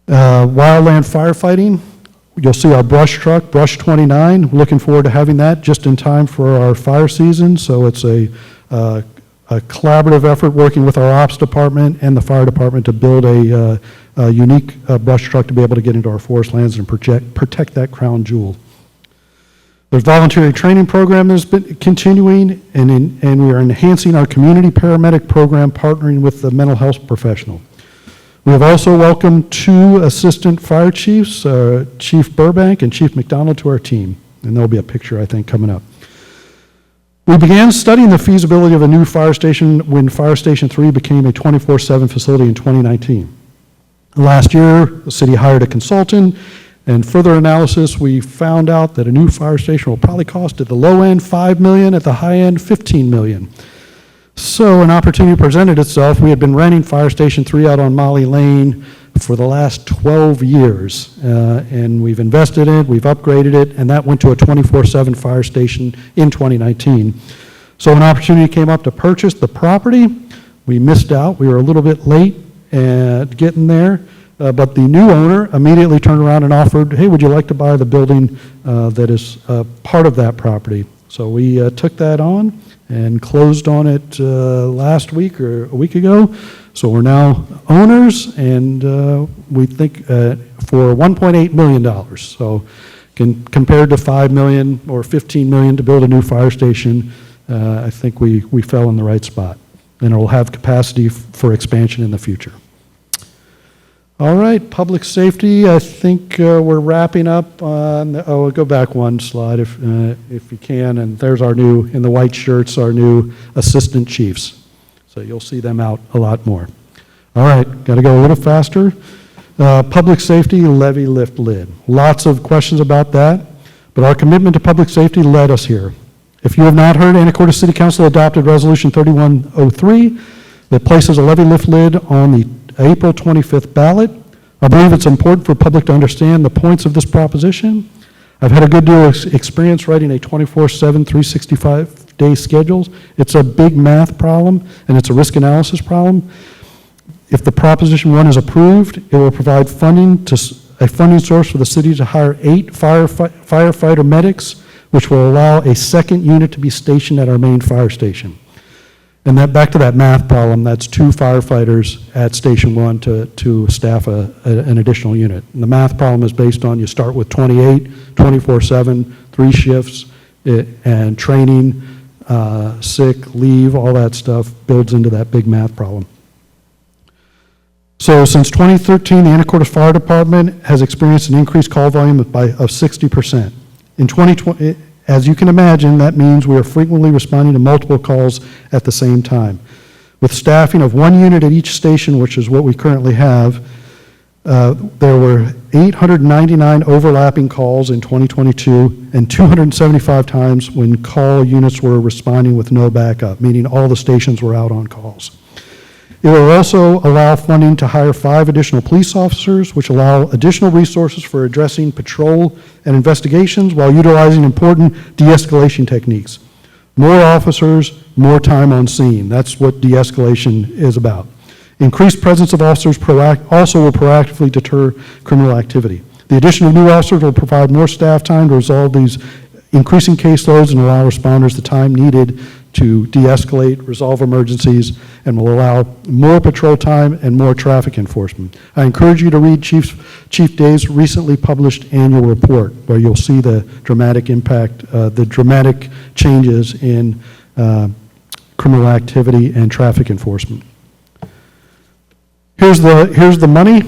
Wildland firefighting, you'll see our brush truck, Brush 29. Looking forward to having that just in time for our fire season. So it's a collaborative effort working with our ops department and the fire department to build a unique brush truck to be able to get into our forest lands and protect that crown jewel. The voluntary training program has been continuing, and we are enhancing our community paramedic program, partnering with the mental health professional. We have also welcomed 2 assistant fire chiefs, Chief Burbank and Chief McDonald, to our team, and there'll be a picture, I think, coming up. We began studying the feasibility of a new fire station when Fire Station 3 became a 24/7 facility in 2019. Last year, the city hired a consultant, and further analysis, we found out that a new fire station will probably cost at the low end $5 million, at the high end $15 million. So an opportunity presented itself. We had been renting Fire Station 3 out on Molly Lane for the last 12 years, and we've invested in it, we've upgraded it, and that went to a 24/7 fire station in 2019. So an opportunity came up to purchase the property. We missed out. We were a little bit late at getting there, but the new owner immediately turned around and offered, hey, would you like to buy the building that is part of that property? So we took that on and closed on it last week or a week ago. So we're now owners, and we think for $1.8 million. So compared to $5 million or $15 million to build a new fire station, I think we fell in the right spot. And it will have capacity for expansion in the future. All right, public safety, I think we're wrapping up on, go back one slide if you can, and there's our new, in the white shirts, our new assistant chiefs. So you'll see them out a lot more. All right, got to go a little faster. Public safety, levy, lift, lid. Lots of questions about that, but our commitment to public safety led us here. If you have not heard, Anacortes City Council adopted Resolution 3103 that places a levy, lift, lid on the April 25th ballot. I believe it's important for public to understand the points of this proposition. I've had a good deal of experience writing a 24/7, 365-day schedule. It's a big math problem, and it's a risk analysis problem. If the Proposition 1 is approved, it will provide funding to a funding source for the city to hire 8 firefighter medics, which will allow a second unit to be stationed at our main fire station. And that, back to that math problem, that's 2 firefighters at Station 1 to staff an additional unit. And the math problem is based on you start with 28, 24/7, 3 shifts, and training, sick, leave, all that stuff builds into that big math problem. So since 2013, the Anacortes Fire Department has experienced an increased call volume of 60%. In 2020, as you can imagine, that means we are frequently responding to multiple calls at the same time. With staffing of 1 unit at each station, which is what we currently have, there were 899 overlapping calls in 2022 and 275 times when call units were responding with no backup, meaning all the stations were out on calls. It will also allow funding to hire 5 additional police officers, which allow additional resources for addressing patrol and investigations while utilizing important de-escalation techniques. More officers, more time on scene. That's what de-escalation is about. Increased presence of officers also will proactively deter criminal activity. The addition of new officers will provide more staff time to resolve these increasing caseloads and allow responders the time needed to de-escalate, resolve emergencies, and will allow more patrol time and more traffic enforcement. I encourage you to read Chief Day's recently published annual report, where you'll see the dramatic impact, the dramatic changes in criminal activity and traffic enforcement. Here's the money.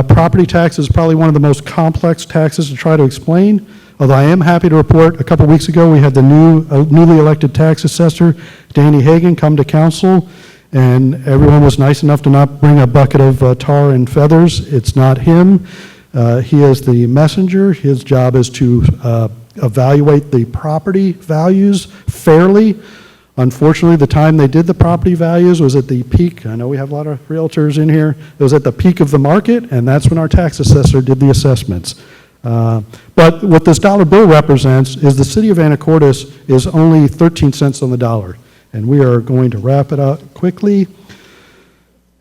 Property tax is probably one of the most complex taxes to try to explain. Although I am happy to report, a couple weeks ago we had the newly elected tax assessor, Danny Hagan, come to council, and everyone was nice enough to not bring a bucket of tar and feathers. It's not him. He is the messenger. His job is to evaluate the property values fairly. Unfortunately, the time they did the property values was at the peak. I know we have a lot of realtors in here. It was at the peak of the market, and that's when our tax assessor did the assessments. But what this dollar bill represents is the city of Anacortes is only 13 cents on the dollar. And we are going to wrap it up quickly.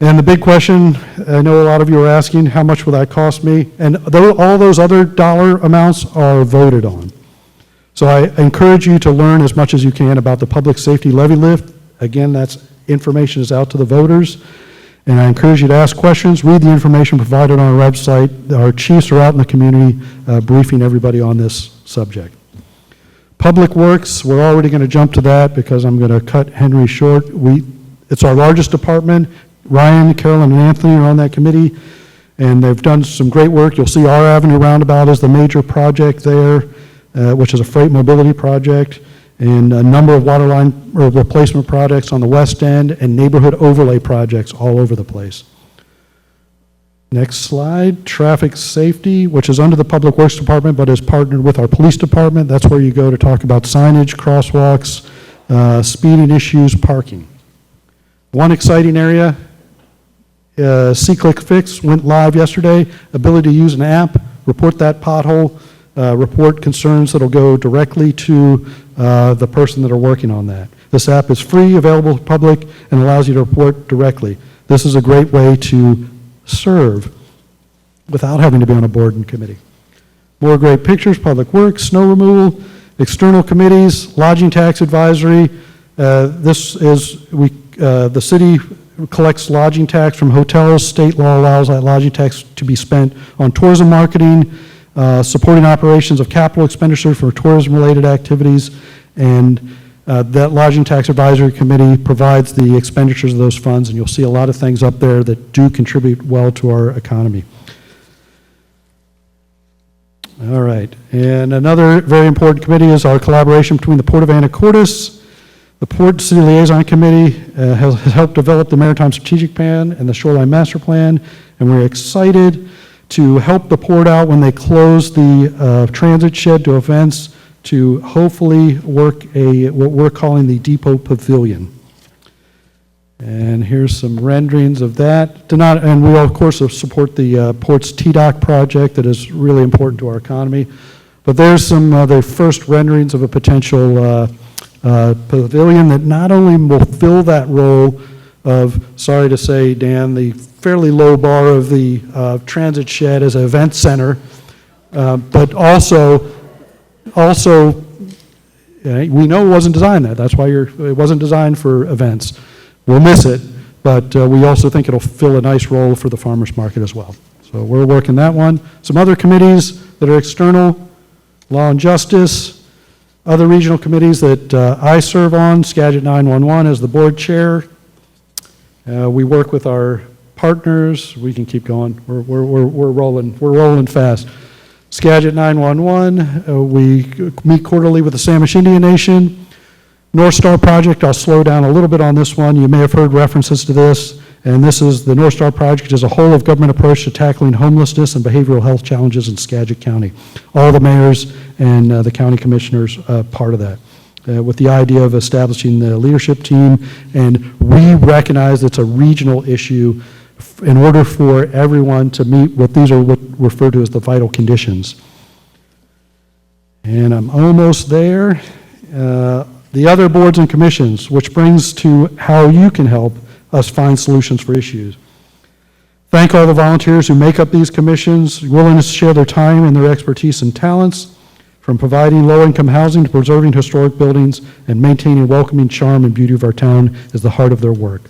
And the big question, I know a lot of you are asking, how much will that cost me? And all those other dollar amounts are voted on. So I encourage you to learn as much as you can about the public safety levy lift. Again, that's information is out to the voters. And I encourage you to ask questions, read the information provided on our website. Our chiefs are out in the community briefing everybody on this subject. Public Works, we're already going to jump to that because I'm going to cut Henry short. It's our largest department. Ryan, Carolyn, and Anthony are on that committee, and they've done some great work. You'll see our Avenue Roundabout is the major project there, which is a freight mobility project, and a number of water line replacement projects on the west end and neighborhood overlay projects all over the place. Next slide, traffic safety, which is under the Public Works Department but is partnered with our police department. That's where you go to talk about signage, crosswalks, speeding issues, parking. One exciting area, C-Click Fix went live yesterday. Ability to use an app, report that pothole, report concerns that'll go directly to the person that are working on that. This app is free, available to the public, and allows you to report directly. This is a great way to serve without having to be on a board and committee. More great pictures, Public Works, snow removal, external committees, lodging tax advisory. The city collects lodging tax from hotels. State law allows that lodging tax to be spent on tourism marketing, supporting operations of capital expenditure for tourism-related activities, and that Lodging Tax Advisory Committee provides the expenditures of those funds, and you'll see a lot of things up there that do contribute well to our economy. All right, and another very important committee is our collaboration between the Port of Anacortes. The Port City Liaison Committee has helped develop the Maritime Strategic Plan and the Shoreline Master Plan, and we're excited to help the port out when they close the transit shed to events to hopefully work what we're calling the Depot Pavilion. And here's some renderings of that. And we, of course, support the Port's TDOC project that is really important to our economy. But there's some the first renderings of a potential pavilion that not only will fill that role of, sorry to say, Dan, the fairly low bar of the transit shed as an event center, but also we know it wasn't designed that. That's why it wasn't designed for events. We'll miss it, but we also think it'll fill a nice role for the farmers market as well. So we're working that one. Some other committees that are external, Law and Justice, other regional committees that I serve on, Skagit 911 as the board chair. We work with our partners. We can keep going. We're rolling fast. Skagit 911, we meet quarterly with the Samish Indian Nation. North Star Project, I'll slow down a little bit on this one. You may have heard references to this. And this is the North Star Project is a whole-of-government approach to tackling homelessness and behavioral health challenges in Skagit County. All the mayors and the county commissioners part of that. With the idea of establishing the leadership team, and we recognize it's a regional issue in order for everyone to meet what these are what referred to as the vital conditions. And I'm almost there. The other boards and commissions, which brings to how you can help us find solutions for issues. Thank all the volunteers who make up these commissions, willing to share their time and their expertise and talents, from providing low-income housing to preserving historic buildings and maintaining welcoming charm and beauty of our town is the heart of their work.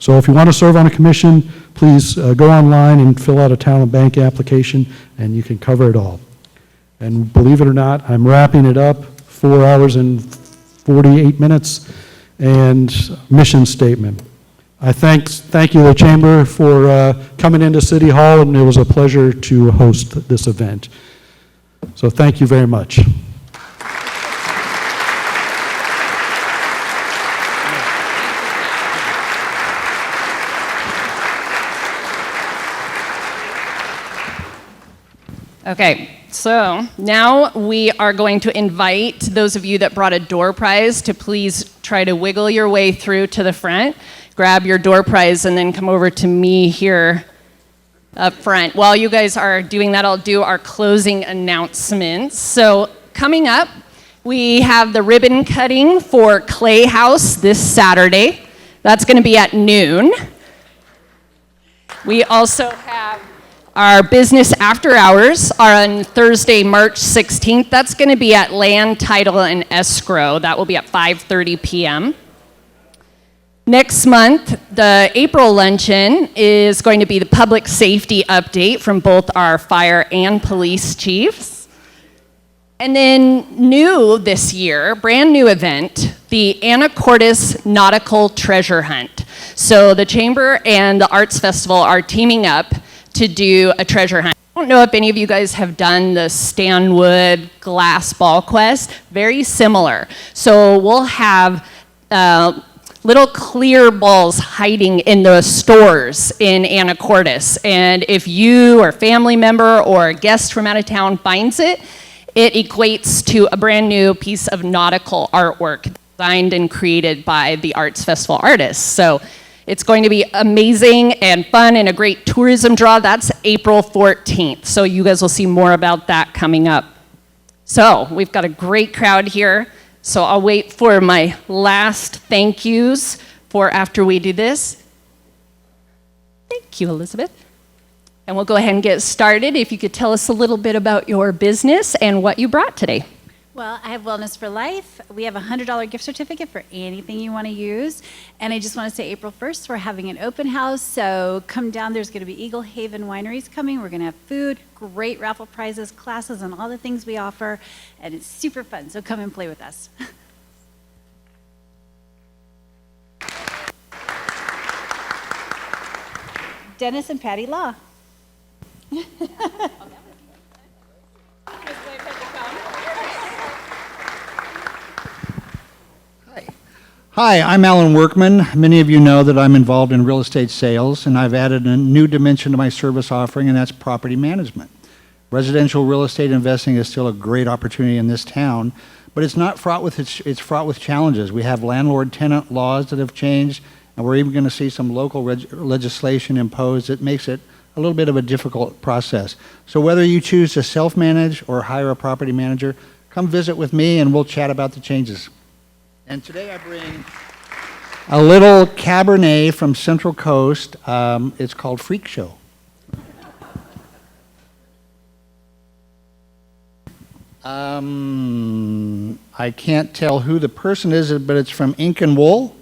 So if you want to serve on a commission, please go online and fill out a talent bank application, and you can cover it all. And believe it or not, I'm wrapping it up, 4 hours and 48 minutes, and mission statement. I thank you, the Chamber, for coming into City Hall, and it was a pleasure to host this event. So thank you very much. Okay, so now we are going to invite those of you that brought a door prize to please try to wiggle your way through to the front, grab your door prize, and then come over to me here up front. While you guys are doing that, I'll do our closing announcements. So coming up, we have the ribbon cutting for Clay House this Saturday. That's going to be at noon. We also have our business after hours are on Thursday, March 16th. That's going to be at Land, Title, and Escrow. That will be at 5:30 p.m. Next month, the April luncheon is going to be the public safety update from both our fire and police chiefs. And then new this year, brand new event, the Anacortes Nautical Treasure Hunt. So the Chamber and the Arts Festival are teaming up to do a treasure hunt. I don't know if any of you guys have done the Stanwood glass ball quest. Very similar. So we'll have little clear balls hiding in the stores in Anacortes. And if you or a family member or a guest from out of town finds it, it equates to a brand new piece of nautical artwork designed and created by the Arts Festival artists. So it's going to be amazing and fun and a great tourism draw. That's April 14th. So you guys will see more about that coming up. So we've got a great crowd here. So I'll wait for my last thank yous for after we do this. Thank you, Elizabeth. And we'll go ahead and get started. If you could tell us a little bit about your business and what you brought today. Well, I have Wellness for Life. We have a $100 gift certificate for anything you want to use. And I just want to say April 1st, we're having an open house. So come down. There's going to be Eagle Haven Wineries coming. We're going to have food, great raffle prizes, classes, and all the things we offer. And it's super fun. So come and play with us. Dennis and Patty Law. Hi, I'm Alan Workman. Many of you know that I'm involved in real estate sales, and I've added a new dimension to my service offering, and that's property management. Residential real estate investing is still a great opportunity in this town, but it's not fraught with it's fraught with challenges. We have landlord-tenant laws that have changed, and we're even going to see some local legislation imposed that makes it a little bit of a difficult process. So whether you choose to self-manage or hire a property manager, come visit with me, and we'll chat about the changes. And today I bring a little Cabernet from Central Coast. It's called Freak Show. I can't tell who the person is, but it's from Ink and Wool.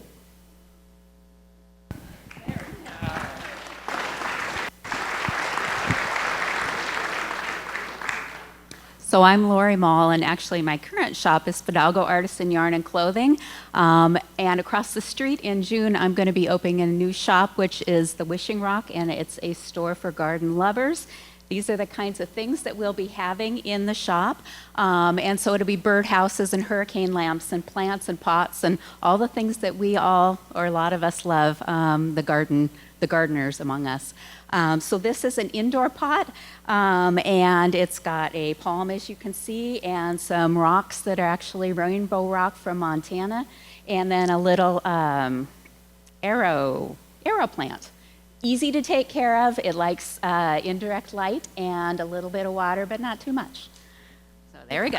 So I'm Lori Mall, and actually my current shop is Fidalgo Artisan Yarn and Clothing. And across the street in June, I'm going to be opening a new shop, which is the Wishing Rock, and it's a store for garden lovers. These are the kinds of things that we'll be having in the shop. And so it'll be birdhouses and hurricane lamps and plants and pots and all the things that we all, or a lot of us, love, the gardeners among us. So this is an indoor pot, and it's got a palm, as you can see, and some rocks that are actually rainbow rock from Montana, and then a little arrow plant. Easy to take care of. It likes indirect light and a little bit of water, but not too much. So there we go.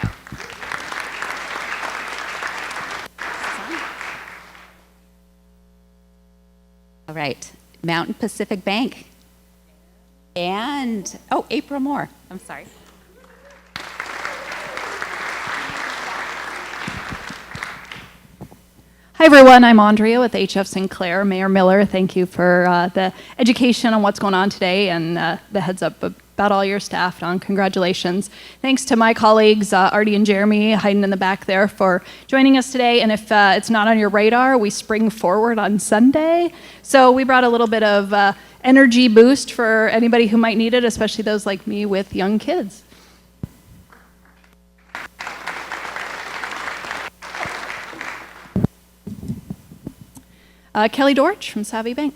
All right, Mountain Pacific Bank. And, oh, April Moore, I'm sorry. Hi everyone, I'm Andrea with HF Sinclair. Mayor Miller, thank you for the education on what's going on today and the heads up about all your staff, and congratulations. Thanks to my colleagues, Artie and Jeremy, hiding in the back there, for joining us today. And if it's not on your radar, we spring forward on Sunday. So we brought a little bit of energy boost for anybody who might need it, especially those like me with young kids. Kelly Dortch from Savvy Bank.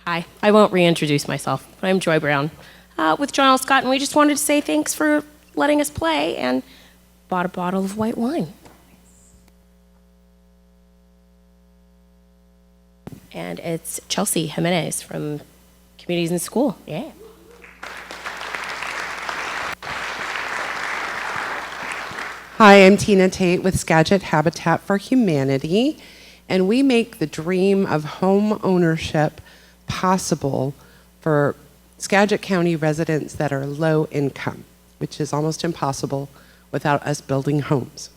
Hi, I won't reintroduce myself. I'm Joy Brown with John L. Scott, and we just wanted to say thanks for letting us play and bought a bottle of white wine. And it's Chelsea Jimenez from Communities in School. Yeah. Hi, I'm Tina Tate with Skagit Habitat for Humanity, and we make the dream of home ownership possible for Skagit County residents that are low income, which is almost impossible without us building homes.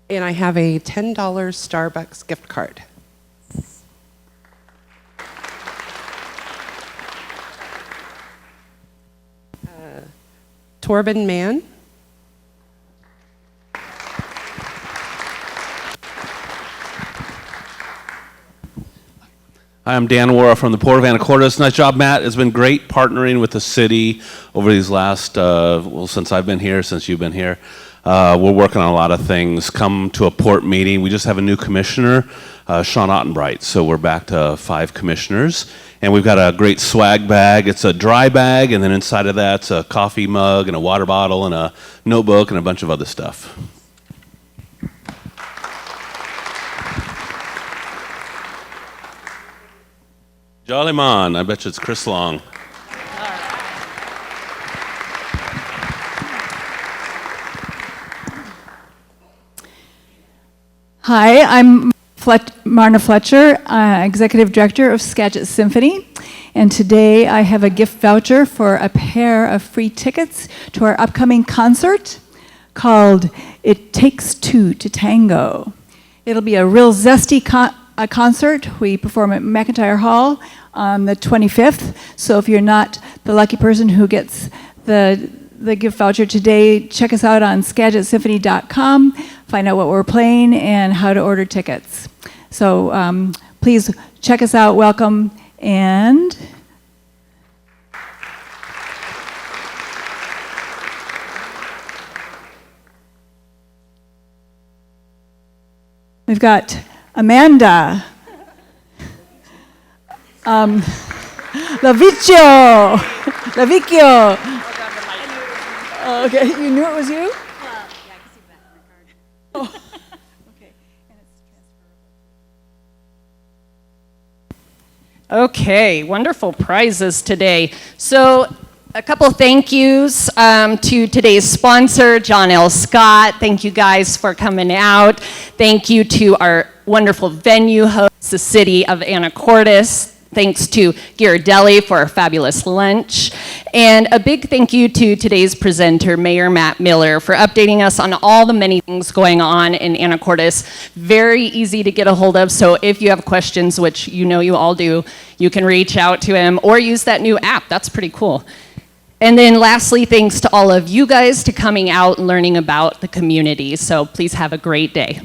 And I have a $10 Starbucks gift card. Torben Mann. Hi, I'm Dan Wara from the Port of Anacortes. Nice job, Matt. It's been great partnering with the city over these last, since I've been here, since you've been here. We're working on a lot of things. Come to a port meeting. We just have a new commissioner, Sean Ottenbright. So we're back to 5 commissioners. And we've got a great swag bag. It's a dry bag, and then inside of that's a coffee mug and a water bottle and a notebook and a bunch of other stuff. Jolly man, I bet you it's Chris Long. Hi, I'm Marna Fletcher, Executive Director of Skagit Symphony, and today I have a gift voucher for a pair of free tickets to our upcoming concert called It Takes Two to Tango. It'll be a real zesty concert. We perform at McIntyre Hall on the 25th, so if you're not the lucky person who gets the gift voucher today, check us out on SkagitSymphony.com, find out what we're playing and how to order tickets. So please check us out, welcome, and we've got Amanda. Lavicchio. Okay, you knew it was you? Well, yeah, I can see that in the card. Oh, okay. And it's transferable. Okay, wonderful prizes today. So a couple thank yous to today's sponsor, John L. Scott. Thank you guys for coming out. Thank you to our wonderful venue hosts, the city of Anacortes. Thanks to Ghirardelli for a fabulous lunch. And a big thank you to today's presenter, Mayor Matt Miller, for updating us on all the many things going on in Anacortes. Very easy to get a hold of, so if you have questions, which you know you all do, you can reach out to him or use that new app. That's pretty cool. And then lastly, thanks to all of you guys to coming out and learning about the community. So please have a great day.